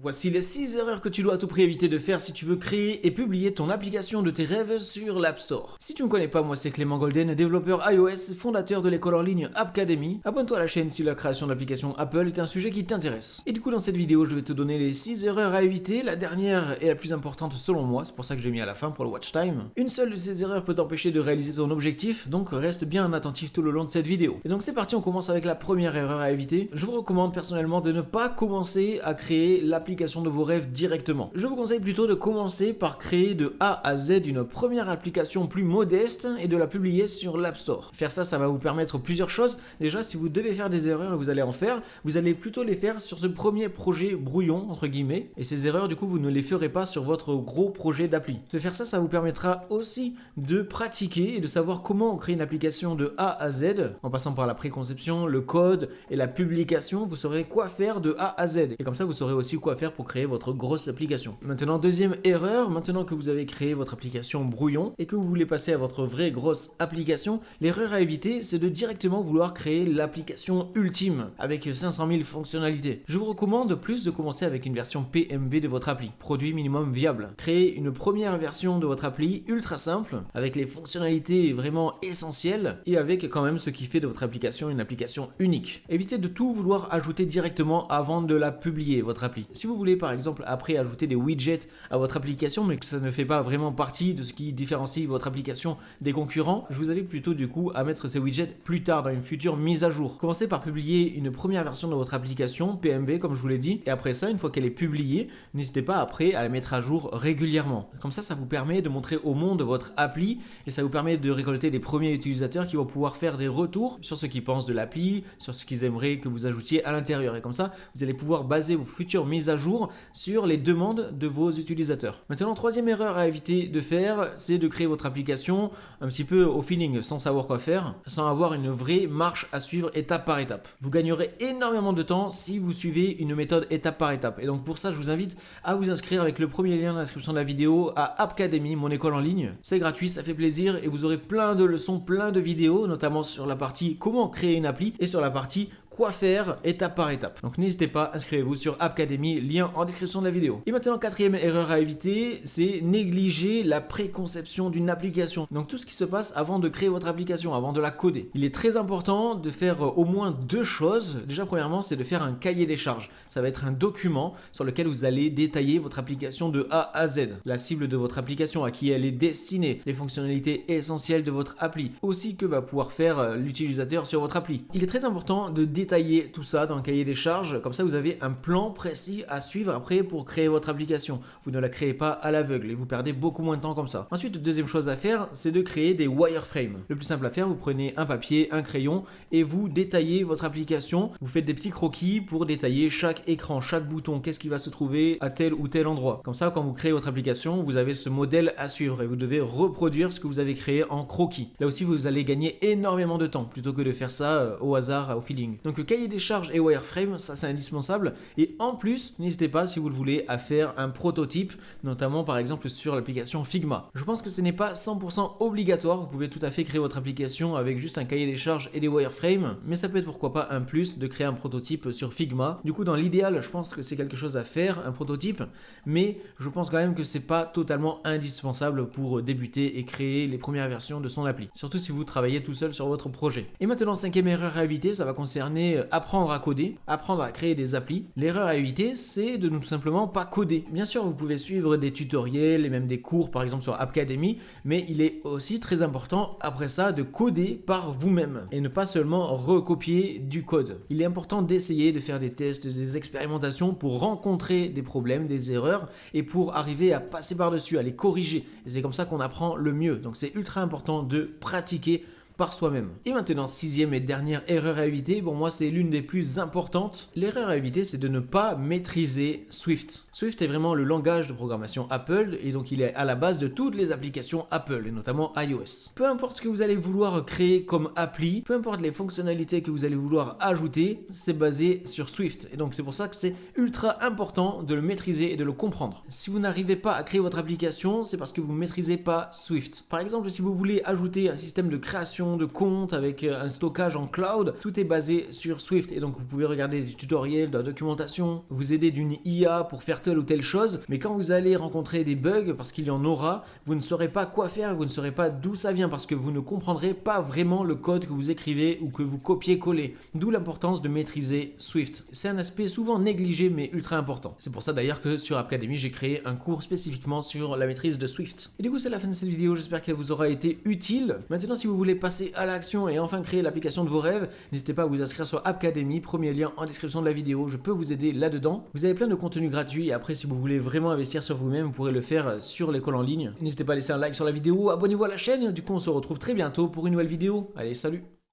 Voici les 6 erreurs que tu dois à tout prix éviter de faire si tu veux créer et publier ton application de tes rêves sur l'App Store. Si tu ne me connais pas, moi c'est Clément Golden, développeur iOS, fondateur de l'école en ligne Appcademy. Abonne-toi à la chaîne si la création d'applications Apple est un sujet qui t'intéresse. Et du coup dans cette vidéo je vais te donner les 6 erreurs à éviter. La dernière est la plus importante selon moi, c'est pour ça que j'ai mis à la fin pour le watch time. Une seule de ces erreurs peut t'empêcher de réaliser ton objectif, donc reste bien attentif tout le long de cette vidéo. Et donc c'est parti, on commence avec la première erreur à éviter. Je vous recommande personnellement de ne pas commencer à créer l'application de vos rêves directement. Je vous conseille plutôt de commencer par créer de A à Z une première application plus modeste et de la publier sur l'App Store. Faire ça, ça va vous permettre plusieurs choses. Déjà, si vous devez faire des erreurs et vous allez en faire, vous allez plutôt les faire sur ce premier projet brouillon, entre guillemets. Et ces erreurs, du coup, vous ne les ferez pas sur votre gros projet d'appli. De faire ça, ça vous permettra aussi de pratiquer et de savoir comment on crée une application de A à Z, en passant par la préconception, le code et la publication. Vous saurez quoi faire de A à Z. Et comme ça, vous saurez aussi quoi faire pour créer votre grosse application. Maintenant, deuxième erreur, maintenant que vous avez créé votre application brouillon et que vous voulez passer à votre vraie grosse application, l'erreur à éviter, c'est de directement vouloir créer l'application ultime avec 500 000 fonctionnalités. Je vous recommande plus de commencer avec une version PMV de votre appli, produit minimum viable. Créez une première version de votre appli ultra simple, avec les fonctionnalités vraiment essentielles et avec quand même ce qui fait de votre application une application unique. Évitez de tout vouloir ajouter directement avant de la publier, votre appli. Si vous voulez par exemple après ajouter des widgets à votre application mais que ça ne fait pas vraiment partie de ce qui différencie votre application des concurrents, je vous invite plutôt du coup à mettre ces widgets plus tard dans une future mise à jour. Commencez par publier une première version de votre application PMV comme je vous l'ai dit, et après ça, une fois qu'elle est publiée, n'hésitez pas après à la mettre à jour régulièrement. Comme ça vous permet de montrer au monde votre appli et ça vous permet de récolter des premiers utilisateurs qui vont pouvoir faire des retours sur ce qu'ils pensent de l'appli, sur ce qu'ils aimeraient que vous ajoutiez à l'intérieur, et comme ça vous allez pouvoir baser vos futures mises à jour sur les demandes de vos utilisateurs. Maintenant, troisième erreur à éviter de faire, c'est de créer votre application un petit peu au feeling, sans savoir quoi faire, sans avoir une vraie marche à suivre étape par étape. Vous gagnerez énormément de temps si vous suivez une méthode étape par étape. Et donc pour ça, je vous invite à vous inscrire avec le premier lien dans la description de la vidéo à Appcademy, mon école en ligne. C'est gratuit, ça fait plaisir et vous aurez plein de leçons, plein de vidéos, notamment sur la partie comment créer une appli et sur la partie quoi faire étape par étape. Donc n'hésitez pas, inscrivez-vous sur Appcademy, lien en description de la vidéo. Et maintenant, quatrième erreur à éviter, c'est négliger la préconception d'une application. Donc tout ce qui se passe avant de créer votre application, avant de la coder. Il est très important de faire au moins deux choses. Déjà, premièrement, c'est de faire un cahier des charges. Ça va être un document sur lequel vous allez détailler votre application de A à Z. La cible de votre application, à qui elle est destinée, les fonctionnalités essentielles de votre appli, aussi que va pouvoir faire l'utilisateur sur votre appli. Il est très important de détailler tout ça dans le cahier des charges, comme ça vous avez un plan précis à suivre après pour créer votre application. Vous ne la créez pas à l'aveugle et vous perdez beaucoup moins de temps comme ça. Ensuite, deuxième chose à faire, c'est de créer des wireframes. Le plus simple à faire, vous prenez un papier, un crayon et vous détaillez votre application. Vous faites des petits croquis pour détailler chaque écran, chaque bouton, qu'est-ce qui va se trouver à tel ou tel endroit. Comme ça, quand vous créez votre application, vous avez ce modèle à suivre et vous devez reproduire ce que vous avez créé en croquis. Là aussi, vous allez gagner énormément de temps plutôt que de faire ça au hasard, au feeling. Donc, cahier des charges et wireframe, ça c'est indispensable. Et en plus, n'hésitez pas si vous le voulez à faire un prototype, notamment par exemple sur l'application Figma. Je pense que ce n'est pas 100% obligatoire, vous pouvez tout à fait créer votre application avec juste un cahier des charges et des wireframes, mais ça peut être pourquoi pas un plus de créer un prototype sur Figma. Du coup, dans l'idéal, je pense que c'est quelque chose à faire, un prototype, mais je pense quand même que c'est pas totalement indispensable pour débuter et créer les premières versions de son appli, surtout si vous travaillez tout seul sur votre projet. Et maintenant, cinquième erreur à éviter, ça va concerner apprendre à coder, apprendre à créer des applis. L'erreur à éviter, c'est de ne tout simplement pas coder. Bien sûr, vous pouvez suivre des tutoriels et même des cours, par exemple sur Appcademy, mais il est aussi très important après ça de coder par vous-même et ne pas seulement recopier du code. Il est important d'essayer de faire des tests, des expérimentations pour rencontrer des problèmes, des erreurs et pour arriver à passer par-dessus, à les corriger. Et c'est comme ça qu'on apprend le mieux. Donc c'est ultra important de pratiquer par soi-même. Et maintenant, sixième et dernière erreur à éviter, pour moi c'est l'une des plus importantes. L'erreur à éviter, c'est de ne pas maîtriser Swift. Swift est vraiment le langage de programmation Apple et donc il est à la base de toutes les applications Apple et notamment iOS. Peu importe ce que vous allez vouloir créer comme appli, peu importe les fonctionnalités que vous allez vouloir ajouter, c'est basé sur Swift. Et donc c'est pour ça que c'est ultra important de le maîtriser et de le comprendre. Si vous n'arrivez pas à créer votre application, c'est parce que vous ne maîtrisez pas Swift. Par exemple, si vous voulez ajouter un système de création gestion de compte avec un stockage en cloud. Tout est basé sur Swift et donc vous pouvez regarder des tutoriels, de la documentation, vous aider d'une IA pour faire telle ou telle chose. Mais quand vous allez rencontrer des bugs, parce qu'il y en aura, vous ne saurez pas quoi faire, vous ne saurez pas d'où ça vient parce que vous ne comprendrez pas vraiment le code que vous écrivez ou que vous copiez-collez. D'où l'importance de maîtriser Swift. C'est un aspect souvent négligé mais ultra important. C'est pour ça d'ailleurs que sur App Academy, j'ai créé un cours spécifiquement sur la maîtrise de Swift. Et du coup, c'est la fin de cette vidéo. J'espère qu'elle vous aura été utile. Maintenant, si vous voulez passer à l'action et enfin créer l'application de vos rêves, n'hésitez pas à vous inscrire sur App Academy. Premier lien en description de la vidéo. Je peux vous aider là-dedans. Vous avez plein de contenu gratuit. Et après, si vous voulez vraiment investir sur vous-même, vous pourrez le faire sur l'école en ligne. N'hésitez pas à laisser un like sur la vidéo. Abonnez-vous à la chaîne. Du coup, on se retrouve très bientôt pour une nouvelle vidéo. Allez, salut!